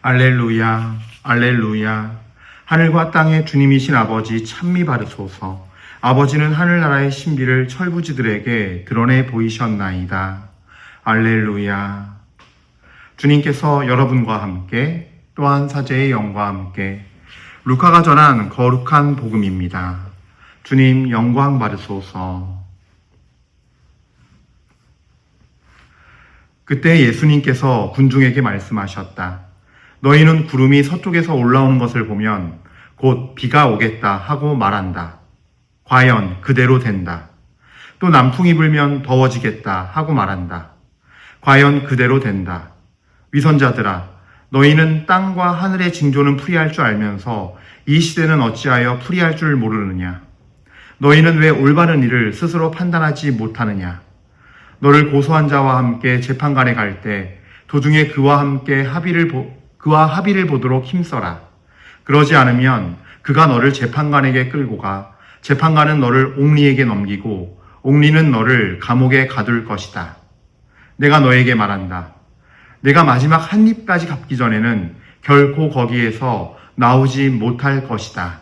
알렐루야, 알렐루야. 하늘과 땅의 주님이신 아버지 찬미 받으소서. 아버지는 하늘나라의 신비를 철부지들에게 드러내 보이셨나이다. 알렐루야. 주님께서 여러분과 함께 또한 사제의 영과 함께 루카가 전한 거룩한 복음입니다. 주님 영광 받으소서. 그때 예수님께서 군중에게 말씀하셨다. 너희는 구름이 서쪽에서 올라오는 것을 보면 곧 비가 오겠다 하고 말한다. 과연 그대로 된다. 또 남풍이 불면 더워지겠다 하고 말한다. 과연 그대로 된다. 위선자들아, 너희는 땅과 하늘의 징조는 풀이할 줄 알면서 이 시대는 어찌하여 풀이할 줄 모르느냐. 너희는 왜 올바른 일을 스스로 판단하지 못하느냐. 너를 고소한 자와 함께 재판관에 갈 때 도중에 그와 합의를 보도록 힘써라. 그러지 않으면 그가 너를 재판관에게 끌고 가 재판관은 너를 옥리에게 넘기고 옥리는 너를 감옥에 가둘 것이다. 내가 너에게 말한다. 내가 마지막 한 입까지 갚기 전에는 결코 거기에서 나오지 못할 것이다.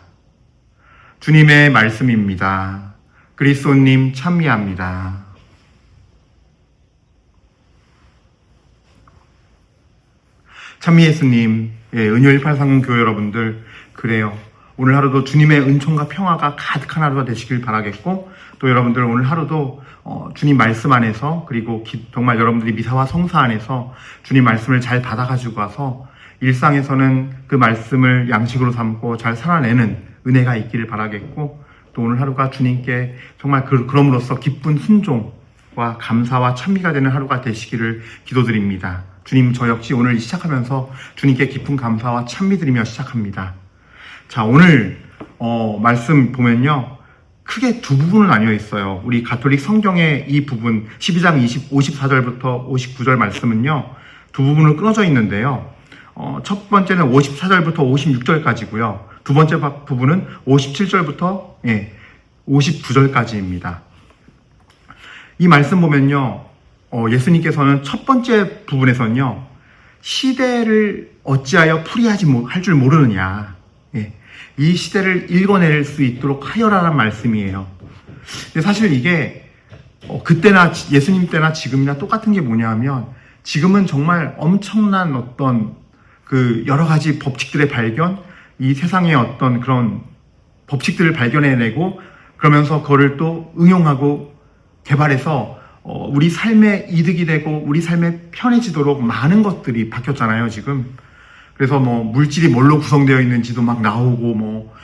주님의 말씀입니다. 그리스도님 찬미합니다. 찬미 예수님, 은효 183 교회 여러분들, 그래요. 오늘 하루도 주님의 은총과 평화가 가득한 하루가 되시길 바라겠고, 또 여러분들 오늘 하루도 주님 말씀 안에서, 그리고 정말 여러분들이 미사와 성사 안에서 주님 말씀을 잘 받아가지고 와서 일상에서는 그 말씀을 양식으로 삼고 잘 살아내는 은혜가 있기를 바라겠고, 또 오늘 하루가 주님께 정말 그럼으로써 기쁜 순종과 감사와 찬미가 되는 하루가 되시기를 기도드립니다. 주님, 저 역시 오늘 시작하면서 주님께 깊은 감사와 찬미 드리며 시작합니다. 자, 오늘 말씀 보면요, 크게 두 부분으로 나뉘어 있어요. 우리 가톨릭 성경의 이 부분 12장 54절부터 59절 말씀은요, 두 부분으로 끊어져 있는데요. 첫 번째는 54절부터 56절까지고요. 두 번째 부분은 57절부터 59절까지입니다. 이 말씀 보면요, 예수님께서는 첫 번째 부분에서는요, 시대를 어찌하여 풀이하지 할 줄 모르느냐, 이 시대를 읽어낼 수 있도록 하여라라는 말씀이에요. 근데 사실 이게 그때나 예수님 때나 지금이나 똑같은 게 뭐냐면, 지금은 정말 엄청난 어떤 그 여러 가지 법칙들의 발견, 이 세상의 어떤 그런 법칙들을 발견해내고 그러면서 그거를 또 응용하고 개발해서 우리 삶에 이득이 되고 우리 삶에 편해지도록 많은 것들이 바뀌었잖아요, 지금. 그래서 물질이 뭘로 구성되어 있는지도 막 나오고,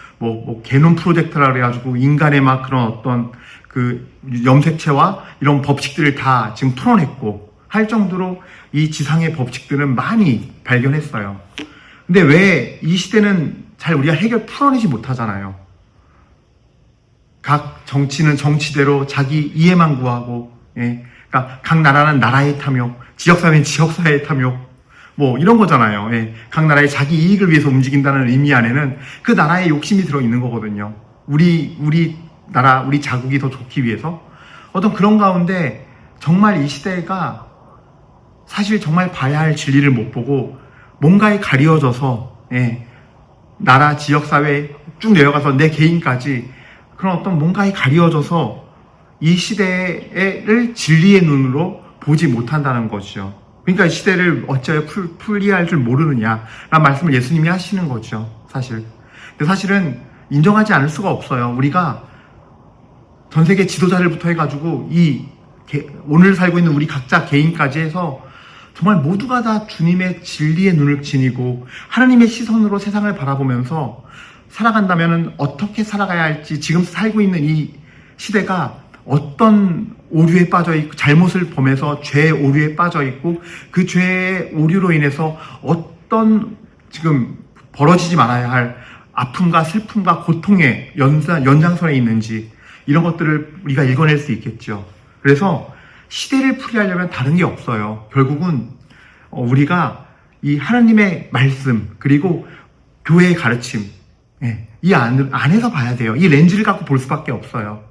게놈 프로젝트라 그래가지고 인간의 막 그런 어떤 그 염색체와 이런 법칙들을 다 지금 풀어냈고 할 정도로 이 지상의 법칙들은 많이 발견했어요. 근데 왜 이 시대는 잘 우리가 풀어내지 못하잖아요. 각 정치는 정치대로 자기 이해만 구하고, 그러니까 각 나라는 나라의 탐욕, 지역사회는 지역사회의 탐욕, 이런 거잖아요. 각 나라의 자기 이익을 위해서 움직인다는 의미 안에는 그 나라의 욕심이 들어있는 거거든요. 우리 나라, 우리 자국이 더 좋기 위해서. 어떤 그런 가운데 정말 이 시대가 사실 정말 봐야 할 진리를 못 보고 뭔가에 가리워져서, 나라, 지역사회 쭉 내려가서 내 개인까지 그런 어떤 뭔가에 가리워져서 이 시대를 진리의 눈으로 보지 못한다는 것이죠. 그러니까 이 시대를 어찌하여 풀이할 줄 모르느냐라는 말씀을 예수님이 하시는 거죠, 사실. 근데 사실은 인정하지 않을 수가 없어요. 우리가 전 세계 지도자들부터 해가지고 오늘 살고 있는 우리 각자 개인까지 해서 정말 모두가 다 주님의 진리의 눈을 지니고 하나님의 시선으로 세상을 바라보면서 살아간다면 어떻게 살아가야 할지, 지금 살고 있는 이 시대가 어떤 오류에 빠져있고 잘못을 범해서 죄의 오류에 빠져있고 그 죄의 오류로 인해서 어떤 지금 벌어지지 말아야 할 아픔과 슬픔과 고통의 연장선에 있는지 이런 것들을 우리가 읽어낼 수 있겠죠. 그래서 시대를 풀이하려면 다른 게 없어요. 결국은 우리가 이 하나님의 말씀 그리고 교회의 가르침, 이 안에서 봐야 돼요. 이 렌즈를 갖고 볼 수밖에 없어요.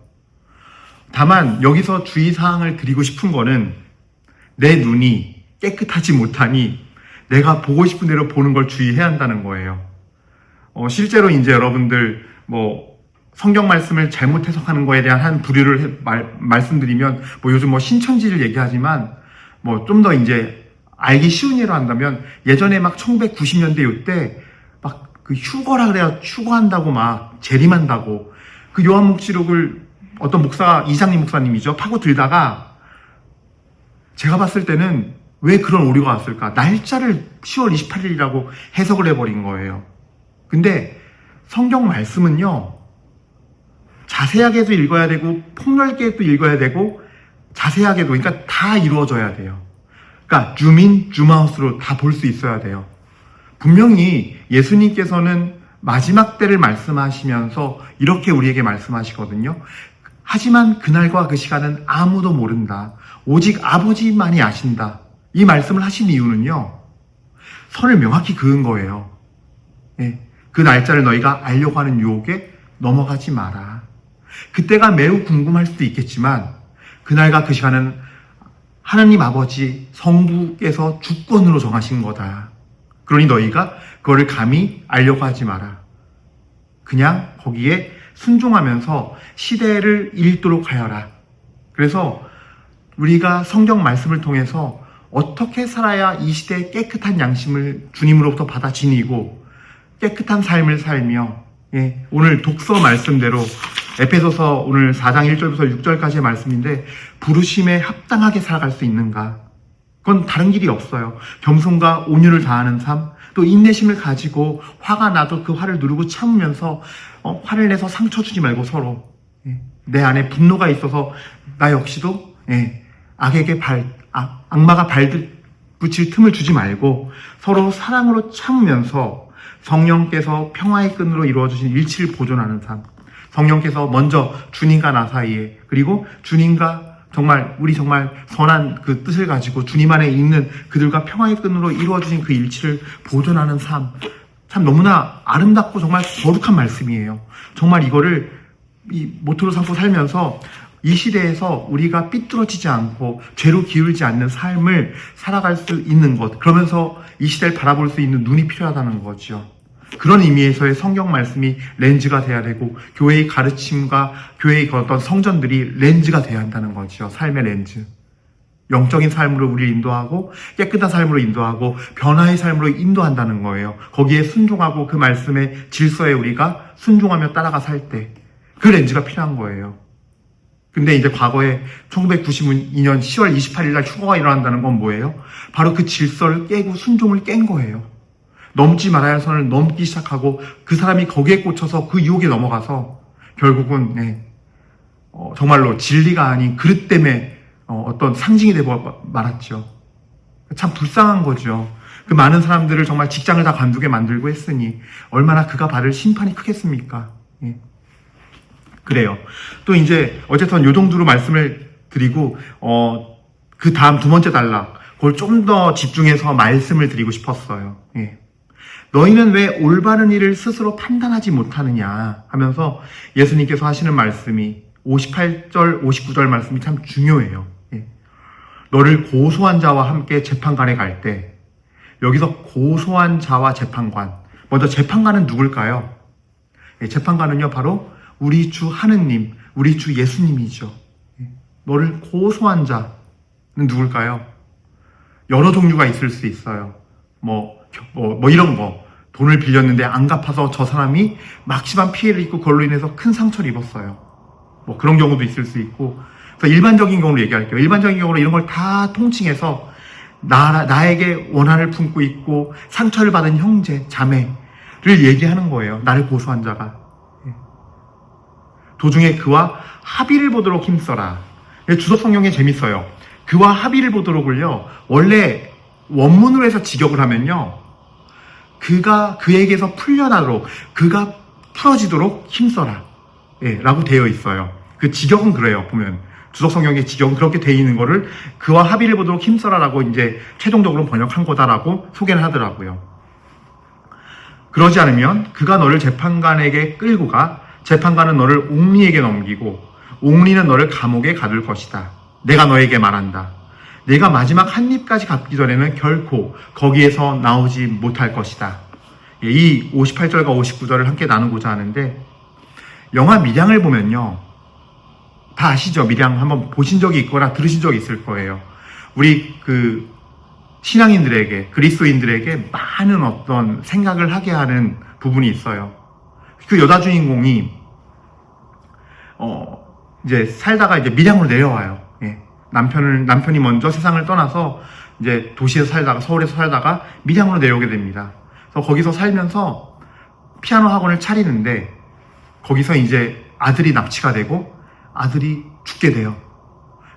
다만 여기서 주의사항을 드리고 싶은 거는 내 눈이 깨끗하지 못하니 내가 보고 싶은 대로 보는 걸 주의해야 한다는 거예요. 실제로 이제 여러분들 성경 말씀을 잘못 해석하는 거에 대한 한 부류를 말씀드리면 요즘 신천지를 얘기하지만 좀 더 이제 알기 쉬운 예로 한다면 예전에 막 1990년대 이때 막 그 휴거라 그래야 휴거한다고 막 재림한다고 그 요한묵시록을 어떤 목사 이장님 목사님이죠 파고 들다가 제가 봤을 때는 왜 그런 오류가 왔을까? 날짜를 10월 28일이라고 해석을 해버린 거예요. 근데 성경 말씀은요 자세하게도 읽어야 되고 폭넓게도 읽어야 되고 자세하게도 그러니까 다 이루어져야 돼요. 그러니까 줌인 줌아웃으로 다 볼 수 있어야 돼요. 분명히 예수님께서는 마지막 때를 말씀하시면서 이렇게 우리에게 말씀하시거든요. 하지만 그날과 그 시간은 아무도 모른다. 오직 아버지만이 아신다. 이 말씀을 하신 이유는요. 선을 명확히 그은 거예요. 그 날짜를 너희가 알려고 하는 유혹에 넘어가지 마라. 그때가 매우 궁금할 수도 있겠지만 그날과 그 시간은 하나님 아버지 성부께서 주권으로 정하신 거다. 그러니 너희가 그거를 감히 알려고 하지 마라. 그냥 거기에 순종하면서 시대를 읽도록 하여라. 그래서 우리가 성경 말씀을 통해서 어떻게 살아야 이 시대의 깨끗한 양심을 주님으로부터 받아 지니고 깨끗한 삶을 살며 오늘 독서 말씀대로 에베소서 오늘 4장 1절부터 6절까지의 말씀인데 부르심에 합당하게 살아갈 수 있는가? 그건 다른 길이 없어요. 겸손과 온유를 다하는 삶, 또 인내심을 가지고 화가 나도 그 화를 누르고 참으면서 화를 내서 상처 주지 말고 서로 내 안에 분노가 있어서 나 역시도 악에게 악마가 발붙일 틈을 주지 말고 서로 사랑으로 참으면서 성령께서 평화의 끈으로 이루어주신 일치를 보존하는 삶. 성령께서 먼저 주님과 나 사이에 그리고 주님과 우리 정말 선한 그 뜻을 가지고 주님 안에 있는 그들과 평화의 끈으로 이루어주신 그 일치를 보존하는 삶. 참 너무나 아름답고 정말 거룩한 말씀이에요. 정말 이거를 이 모토로 삼고 살면서 이 시대에서 우리가 삐뚤어지지 않고 죄로 기울지 않는 삶을 살아갈 수 있는 것. 그러면서 이 시대를 바라볼 수 있는 눈이 필요하다는 거죠. 그런 의미에서의 성경 말씀이 렌즈가 돼야 되고 교회의 가르침과 교회의 어떤 성전들이 렌즈가 돼야 한다는 거죠. 삶의 렌즈. 영적인 삶으로 우리를 인도하고 깨끗한 삶으로 인도하고 변화의 삶으로 인도한다는 거예요. 거기에 순종하고 그 말씀의 질서에 우리가 순종하며 따라가 살 때 그 렌즈가 필요한 거예요. 근데 이제 과거에 1992년 10월 28일 날 휴거가 일어난다는 건 뭐예요? 바로 그 질서를 깨고 순종을 깬 거예요. 넘지 말아야 할 선을 넘기 시작하고 그 사람이 거기에 꽂혀서 그 유혹에 넘어가서 결국은 정말로 진리가 아닌 그릇 때문에 어떤 상징이 되고 말았죠. 참 불쌍한 거죠. 그 많은 사람들을 정말 직장을 다 관두게 만들고 했으니 얼마나 그가 받을 심판이 크겠습니까? 그래요. 또 이제 어쨌든 요 정도로 말씀을 드리고 그 다음 두 번째 단락 그걸 좀 더 집중해서 말씀을 드리고 싶었어요. 너희는 왜 올바른 일을 스스로 판단하지 못하느냐 하면서 예수님께서 하시는 말씀이 58절, 59절 말씀이 참 중요해요. 너를 고소한 자와 함께 재판관에 갈 때 여기서 고소한 자와 재판관 먼저 재판관은 누굴까요? 재판관은요 바로 우리 주 하느님, 우리 주 예수님이죠. 너를 고소한 자는 누굴까요? 여러 종류가 있을 수 있어요. 이런 거. 돈을 빌렸는데 안 갚아서 저 사람이 막심한 피해를 입고 그걸로 인해서 큰 상처를 입었어요. 그런 경우도 있을 수 있고. 그래서 일반적인 경우로 얘기할게요. 일반적인 경우로 이런 걸 다 통칭해서 나에게 원한을 품고 있고 상처를 받은 형제, 자매를 얘기하는 거예요. 나를 고소한 자가. 도중에 그와 합의를 보도록 힘써라. 주석 성경에 재밌어요. 그와 합의를 보도록을요. 원래 원문으로 해서 직역을 하면요. 그가 그에게서 풀려나도록 그가 풀어지도록 힘써라 라고 되어 있어요. 그 직역은 그래요. 보면 주석 성경의 직역은 그렇게 되어 있는 거를 그와 합의를 보도록 힘써라 라고 이제 최종적으로 번역한 거다라고 소개를 하더라고요. 그러지 않으면 그가 너를 재판관에게 끌고 가 재판관은 너를 옥리에게 넘기고 옥리는 너를 감옥에 가둘 것이다. 내가 너에게 말한다. 내가 마지막 한 입까지 갚기 전에는 결코 거기에서 나오지 못할 것이다. 예, 이 58절과 59절을 함께 나누고자 하는데, 영화 밀양을 보면요, 다 아시죠? 밀양 한번 보신 적이 있거나 들으신 적이 있을 거예요. 우리 그 신앙인들에게, 그리스도인들에게 많은 어떤 생각을 하게 하는 부분이 있어요. 그 여자 주인공이 이제 살다가 이제 밀양으로 내려와요. 예. 남편이 먼저 세상을 떠나서 이제 도시에서 살다가, 서울에서 살다가 밀양으로 내려오게 됩니다. 그래서 거기서 살면서 피아노 학원을 차리는데, 거기서 이제 아들이 납치가 되고 아들이 죽게 돼요.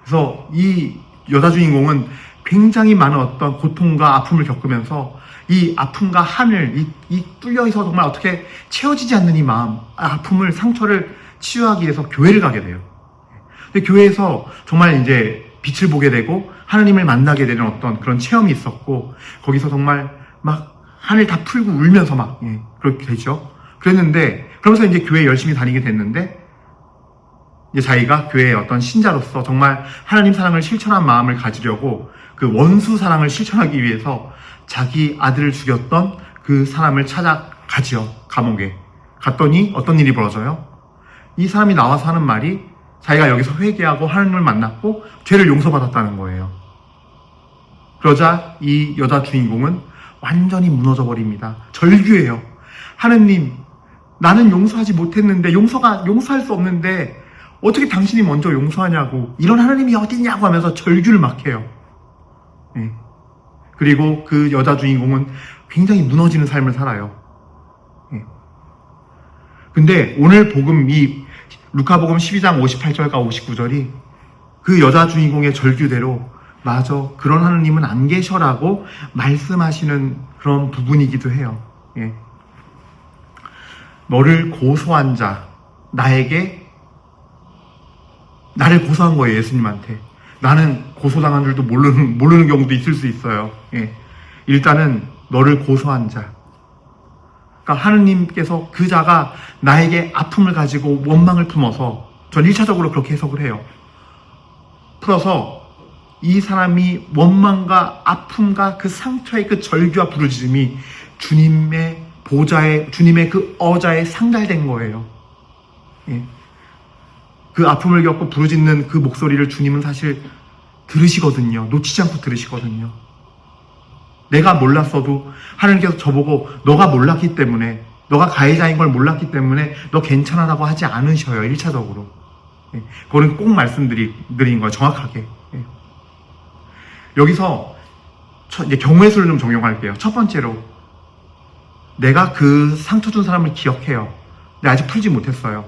그래서 이 여자 주인공은 굉장히 많은 어떤 고통과 아픔을 겪으면서 이 아픔과 한을, 이 뚫려있어 정말 어떻게 채워지지 않는 이 마음, 아픔을, 상처를 치유하기 위해서 교회를 가게 돼요. 근데 교회에서 정말 이제 빛을 보게 되고 하나님을 만나게 되는 어떤 그런 체험이 있었고, 거기서 정말 막 한을 다 풀고 울면서 막, 그렇게 되죠. 그랬는데, 그러면서 이제 교회 열심히 다니게 됐는데, 이제 자기가 교회의 어떤 신자로서 정말 하나님 사랑을 실천한 마음을 가지려고 그 원수 사랑을 실천하기 위해서 자기 아들을 죽였던 그 사람을 찾아가지요. 감옥에 갔더니 어떤 일이 벌어져요? 이 사람이 나와서 하는 말이 자기가 여기서 회개하고 하나님을 만났고 죄를 용서받았다는 거예요. 그러자 이 여자 주인공은 완전히 무너져 버립니다. 절규해요. 하느님, 나는 용서하지 못했는데, 용서할 수 없는데 어떻게 당신이 먼저 용서하냐고, 이런 하나님이 어딨냐고 하면서 절규를 막 해요. 예. 그리고 그 여자 주인공은 굉장히 무너지는 삶을 살아요. 예. 근데 오늘 복음, 이 루카복음 12장 58절과 59절이 그 여자 주인공의 절규대로, 맞아, 그런 하나님은 안 계셔라고 말씀하시는 그런 부분이기도 해요. 예. 너를 고소한 자, 나를 고소한 거예요, 예수님한테. 나는 고소당한 줄도 모르는 경우도 있을 수 있어요. 예. 일단은 너를 고소한 자. 그러니까 하느님께서 그 자가 나에게 아픔을 가지고 원망을 품어서, 전 1차적으로 그렇게 해석을 해요. 풀어서 이 사람이 원망과 아픔과 그 상처의 그 절규와 부르짖음이 주님의 보좌에, 주님의 그 어자에 상달된 거예요. 예. 그 아픔을 겪고 부르짖는 그 목소리를 주님은 사실 들으시거든요. 놓치지 않고 들으시거든요. 내가 몰랐어도 하나님께서 저보고 너가 몰랐기 때문에, 너가 가해자인 걸 몰랐기 때문에 너 괜찮아라고 하지 않으셔요. 1차적으로. 예. 그거는 꼭 말씀드린 거예요. 정확하게. 예. 여기서 이제 경우의 수를 좀 적용할게요. 첫 번째로, 내가 그 상처 준 사람을 기억해요. 근데 아직 풀지 못했어요.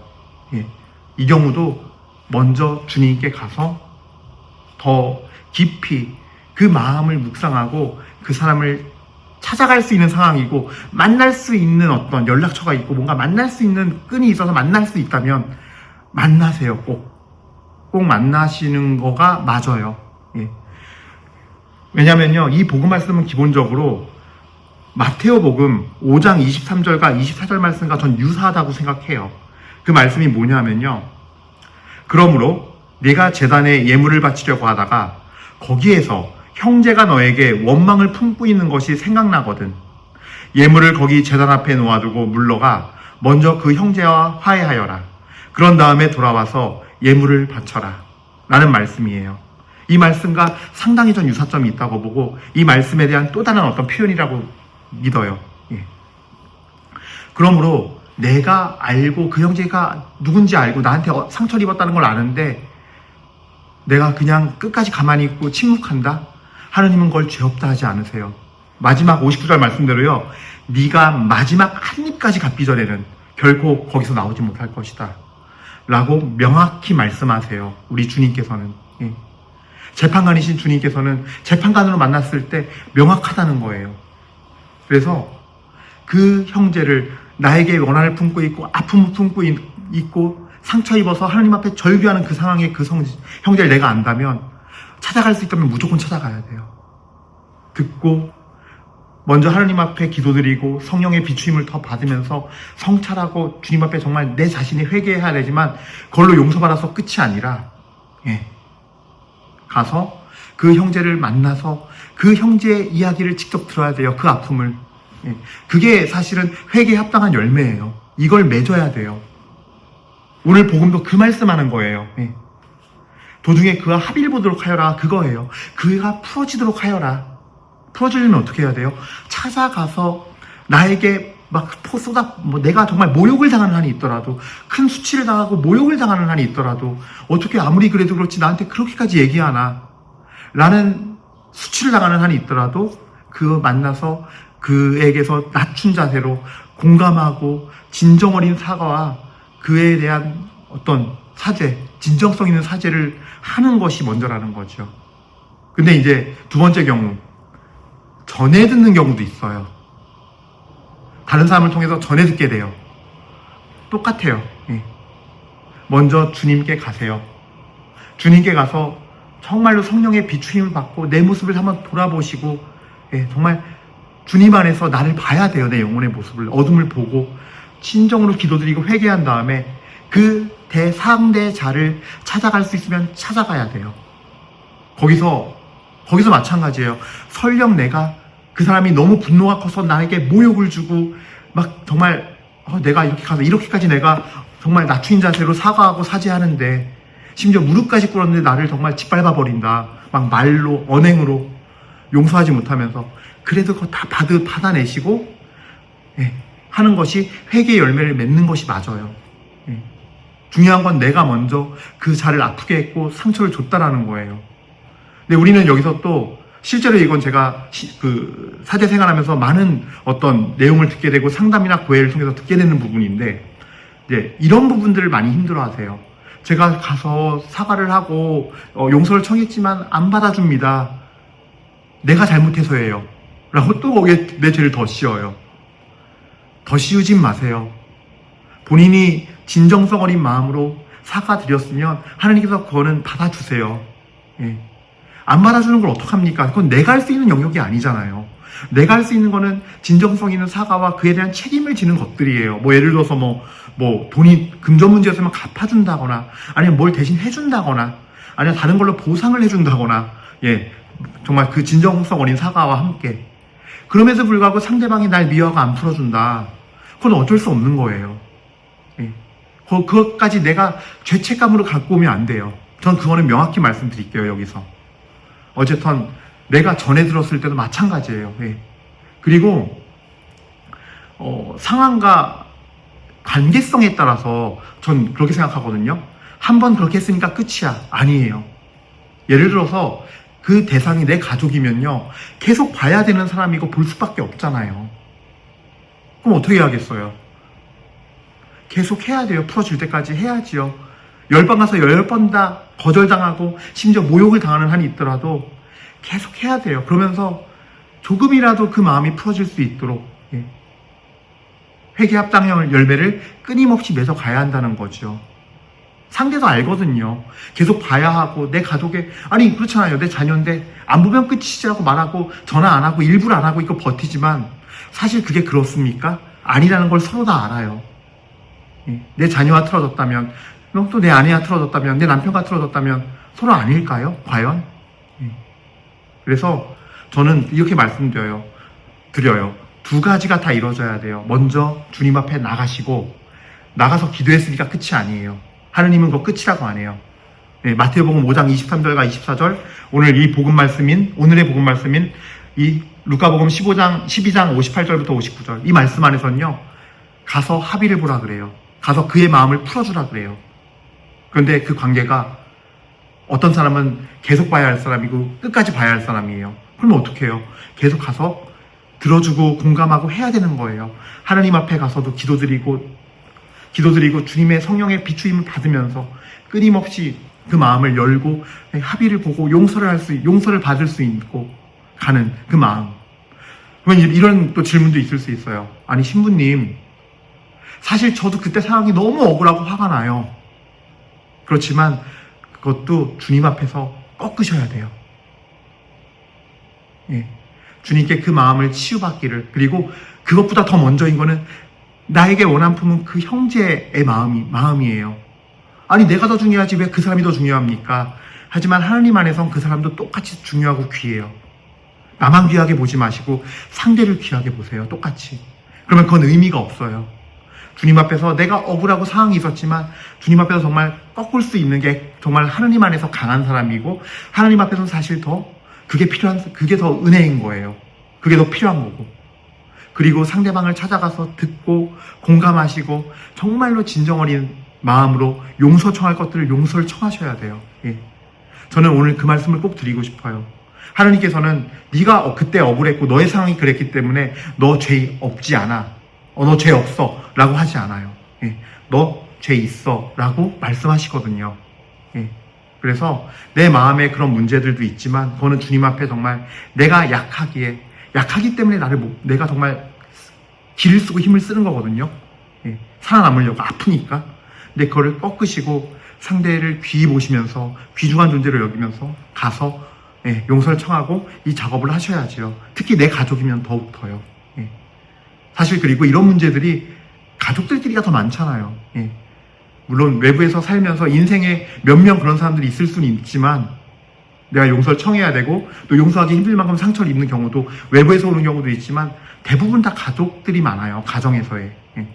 예. 이 경우도 먼저 주님께 가서 더 깊이 그 마음을 묵상하고 그 사람을 찾아갈 수 있는 상황이고, 만날 수 있는 어떤 연락처가 있고 뭔가 만날 수 있는 끈이 있어서 만날 수 있다면 만나세요. 꼭 만나시는 거가 맞아요. 예. 왜냐면요, 이 복음 말씀은 기본적으로 마테오 복음 5장 23절과 24절 말씀과 전 유사하다고 생각해요. 그 말씀이 뭐냐면요, 그러므로 네가 제단에 예물을 바치려고 하다가 거기에서 형제가 너에게 원망을 품고 있는 것이 생각나거든 예물을 거기 제단 앞에 놓아두고 물러가 먼저 그 형제와 화해하여라. 그런 다음에 돌아와서 예물을 바쳐라 라는 말씀이에요. 이 말씀과 상당히 전 유사점이 있다고 보고, 이 말씀에 대한 또 다른 어떤 표현이라고 믿어요. 예. 그러므로 내가 알고, 그 형제가 누군지 알고 나한테 상처를 입었다는 걸 아는데 내가 그냥 끝까지 가만히 있고 침묵한다? 하느님은 그걸 죄 없다 하지 않으세요. 마지막 59절 말씀대로요, 네가 마지막 한 입까지 갚기 전에는 결코 거기서 나오지 못할 것이다 라고 명확히 말씀하세요. 우리 주님께서는. 예. 재판관이신 주님께서는 재판관으로 만났을 때 명확하다는 거예요. 그래서 그 형제를, 나에게 원한을 품고 있고 아픔을 품고 있고 상처 입어서 하나님 앞에 절규하는 그 상황의 그 형제를 내가 안다면, 찾아갈 수 있다면 무조건 찾아가야 돼요. 듣고 먼저 하나님 앞에 기도드리고 성령의 비추임을 더 받으면서 성찰하고 주님 앞에 정말 내 자신이 회개해야 되지만 그걸로 용서받아서 끝이 아니라, 예, 가서 그 형제를 만나서 그 형제의 이야기를 직접 들어야 돼요. 그 아픔을. 예. 그게 사실은 회개에 합당한 열매예요. 이걸 맺어야 돼요. 오늘 복음도 그 말씀하는 거예요. 예. 도중에 그와 합의를 보도록 하여라. 그거예요. 그가 풀어지도록 하여라. 풀어지려면 어떻게 해야 돼요? 찾아가서 나에게 막 내가 정말 모욕을 당하는 한이 있더라도, 큰 수치를 당하고 모욕을 당하는 한이 있더라도, 어떻게 아무리 그래도 그렇지 나한테 그렇게까지 얘기하나? 라는 수치를 당하는 한이 있더라도 그 만나서 그에게서 낮춘 자세로 공감하고 진정 어린 사과와 그에 대한 어떤 사죄, 진정성 있는 사죄를 하는 것이 먼저라는 거죠. 근데 이제 두 번째 경우, 전해 듣는 경우도 있어요. 다른 사람을 통해서 전해 듣게 돼요. 똑같아요. 예. 먼저 주님께 가세요. 주님께 가서 정말로 성령의 비추임을 받고 내 모습을 한번 돌아보시고, 예, 정말 주님 안에서 나를 봐야 돼요. 내 영혼의 모습을, 어둠을 보고 진정으로 기도드리고 회개한 다음에 그 상대자를 찾아갈 수 있으면 찾아가야 돼요. 거기서 마찬가지예요. 설령 내가 그 사람이 너무 분노가 커서 나에게 모욕을 주고 막 정말 내가 이렇게 가서 이렇게까지 내가 정말 낮춘 자세로 사과하고 사죄하는데, 심지어 무릎까지 꿇었는데 나를 정말 짓밟아 버린다. 막 말로, 언행으로 용서하지 못하면서, 그래도 그거 다 받아내시고, 예, 하는 것이 회개의 열매를 맺는 것이 맞아요. 예. 중요한 건 내가 먼저 그 자를 아프게 했고 상처를 줬다라는 거예요. 근데 우리는 여기서 또 실제로 이건 제가 그 사제 생활하면서 많은 어떤 내용을 듣게 되고 상담이나 고해를 통해서 듣게 되는 부분인데, 이제 이런 부분들을 많이 힘들어하세요. 제가 가서 사과를 하고 용서를 청했지만 안 받아줍니다. 내가 잘못해서예요. 라고 또 거기에 내 죄를 더 씌워요. 더 씌우진 마세요. 본인이 진정성 어린 마음으로 사과드렸으면 하나님께서 그거는 받아주세요. 예. 안 받아주는 걸 어떡합니까? 그건 내가 할 수 있는 영역이 아니잖아요. 내가 할 수 있는 거는 진정성 있는 사과와 그에 대한 책임을 지는 것들이에요. 뭐 예를 들어서 돈이 금전 문제였으면 갚아준다거나, 아니면 뭘 대신 해준다거나, 아니면 다른 걸로 보상을 해준다거나, 예, 정말 그 진정성 어린 사과와 함께. 그럼에도 불구하고 상대방이 날 미워하고 안 풀어준다. 그건 어쩔 수 없는 거예요. 예. 그것까지 내가 죄책감으로 갖고 오면 안 돼요. 전 그거는 명확히 말씀드릴게요, 여기서. 어쨌든 내가 전해 들었을 때도 마찬가지예요. 예. 그리고 상황과 관계성에 따라서 전 그렇게 생각하거든요. 한번 그렇게 했으니까 끝이야. 아니에요. 예를 들어서 그 대상이 내 가족이면요, 계속 봐야 되는 사람이고 볼 수밖에 없잖아요. 그럼 어떻게 해야겠어요? 계속 해야 돼요. 풀어줄 때까지 해야지요. 10번 가서 10번 다 거절당하고 심지어 모욕을 당하는 한이 있더라도 계속 해야 돼요. 그러면서 조금이라도 그 마음이 풀어질 수 있도록, 예, 회개 합당형 열매를 끊임없이 맺어 가야 한다는 거죠. 상대도 알거든요. 계속 봐야 하고, 내 가족에, 아니 그렇잖아요. 내 자녀인데 안 보면 끝이지라고 말하고 전화 안 하고 일부러 안 하고 이거 버티지만, 사실 그게 그렇습니까? 아니라는 걸 서로 다 알아요. 예, 내 자녀가 틀어졌다면, 또 내 아내가 틀어졌다면, 내 남편과 틀어졌다면 서로 아닐까요? 과연? 예. 그래서 저는 이렇게 말씀드려요. 두 가지가 다 이루어져야 돼요. 먼저 주님 앞에 나가시고, 나가서 기도했으니까 끝이 아니에요. 하느님은 그거 끝이라고 안 해요. 네, 마태복음 5장 23절과 24절, 오늘의 복음 말씀인 이 루카복음 12장 58절부터 59절, 이 말씀 안에서는요, 가서 합의를 보라 그래요. 가서 그의 마음을 풀어주라 그래요. 그런데 그 관계가 어떤 사람은 계속 봐야 할 사람이고 끝까지 봐야 할 사람이에요. 그러면 어떻게 해요? 계속 가서 들어주고 공감하고 해야 되는 거예요. 하나님 앞에 가서도 기도드리고 주님의 성령의 비추임을 받으면서 끊임없이 그 마음을 열고 합의를 보고 용서를 받을 수 있고 가는 그 마음. 그러면 이런 또 질문도 있을 수 있어요. 아니 신부님, 사실 저도 그때 상황이 너무 억울하고 화가 나요. 그렇지만 그것도 주님 앞에서 꺾으셔야 돼요. 예. 주님께 그 마음을 치유받기를. 그리고 그것보다 더 먼저인 거는 나에게 원한 품은 그 형제의 마음이에요. 아니 내가 더 중요하지 왜 그 사람이 더 중요합니까? 하지만 하나님 안에선 그 사람도 똑같이 중요하고 귀해요. 나만 귀하게 보지 마시고 상대를 귀하게 보세요. 똑같이. 그러면 그건 의미가 없어요. 주님 앞에서 내가 억울하고 상황이 있었지만 주님 앞에서 정말 꺾을 수 있는 게 정말 하나님 안에서 강한 사람이고, 하나님 앞에서는 사실 더 그게 더 은혜인 거예요. 그게 더 필요한 거고. 그리고 상대방을 찾아가서 듣고 공감하시고 정말로 진정 어린 마음으로 용서 청할 것들을 용서를 청하셔야 돼요. 예. 저는 오늘 그 말씀을 꼭 드리고 싶어요. 하나님께서는 네가 그때 억울했고 너의 상황이 그랬기 때문에 너 죄 없지 않아, 너 죄 없어 라고 하지 않아요. 예. 너 죄 있어 라고 말씀하시거든요. 예. 그래서 내 마음에 그런 문제들도 있지만 그거는 주님 앞에 정말 내가 약하기 때문에 내가 정말 기를 쓰고 힘을 쓰는 거거든요. 예. 살아남으려고 아프니까. 근데 그거를 꺾으시고 상대를 귀히 보시면서 귀중한 존재로 여기면서 가서 용서를 청하고 이 작업을 하셔야죠. 특히 내 가족이면 더욱더요. 예. 사실 그리고 이런 문제들이 가족들끼리가 더 많잖아요. 예. 물론 외부에서 살면서 인생에 몇 명 그런 사람들이 있을 수는 있지만 내가 용서를 청해야 되고 또 용서하기 힘들 만큼 상처를 입는 경우도 외부에서 오는 경우도 있지만 대부분 다 가족들이 많아요. 가정에서의. 예.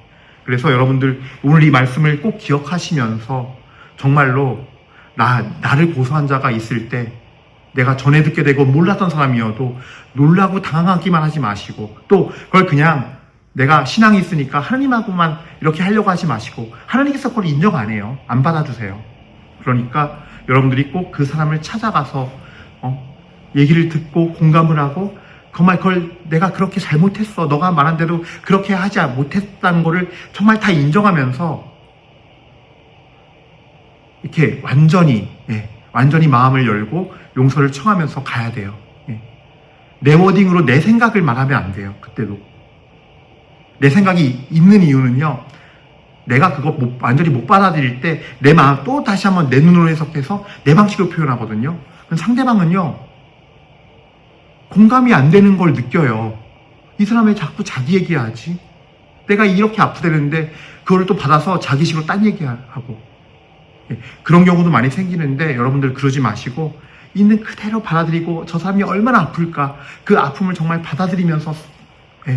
그래서 여러분들 오늘 이 말씀을 꼭 기억하시면서 정말로 나를 고소한 자가 있을 때 내가 전에 듣게 되고 몰랐던 사람이어도 놀라고 당황하기만 하지 마시고, 또 그걸 그냥 내가 신앙이 있으니까 하나님하고만 이렇게 하려고 하지 마시고 하나님께서 그걸 인정 안 해요. 안 받아주세요. 그러니까 여러분들이 꼭 그 사람을 찾아가서 얘기를 듣고 공감을 하고 정말 그걸 내가 그렇게 잘못했어, 너가 말한 대로 그렇게 하지 못했다는 거를 정말 다 인정하면서 이렇게 완전히 마음을 열고 용서를 청하면서 가야 돼요. 예. 내 워딩으로 내 생각을 말하면 안 돼요. 그때도 내 생각이 있는 이유는요, 내가 그거 완전히 못 받아들일 때 내 마음 또 다시 한번 내 눈으로 해석해서 내 방식으로 표현하거든요. 그럼 상대방은요 공감이 안 되는 걸 느껴요. 이 사람이 왜 자꾸 자기 얘기하지? 내가 이렇게 아프다는데 그걸 또 받아서 자기식으로 딴 얘기하고. 예, 그런 경우도 많이 생기는데 여러분들 그러지 마시고 있는 그대로 받아들이고 저 사람이 얼마나 아플까, 그 아픔을 정말 받아들이면서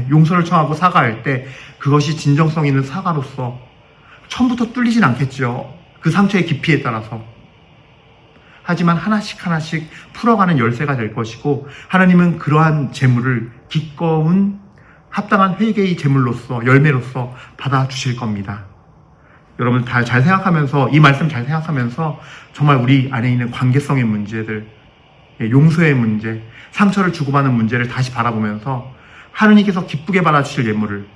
용서를 청하고 사과할 때 그것이 진정성 있는 사과로서 처음부터 뚫리진 않겠죠. 그 상처의 깊이에 따라서. 하지만 하나씩 풀어가는 열쇠가 될 것이고, 하나님은 그러한 재물을 기꺼운 합당한 회개의 재물로서, 열매로서 받아주실 겁니다. 여러분 다 잘 생각하면서, 이 말씀 잘 생각하면서 정말 우리 안에 있는 관계성의 문제들, 용서의 문제, 상처를 주고받는 문제를 다시 바라보면서 하느님께서 기쁘게 받아주실 예물을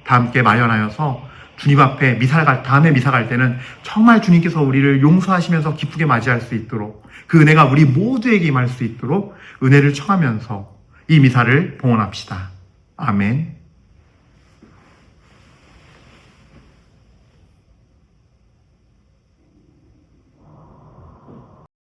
다 함께 마련하여서 주님 앞에 다음에 미사 갈 때는 정말 주님께서 우리를 용서하시면서 기쁘게 맞이할 수 있도록, 그 은혜가 우리 모두에게 임할 수 있도록 은혜를 청하면서 이 미사를 봉헌합시다. 아멘.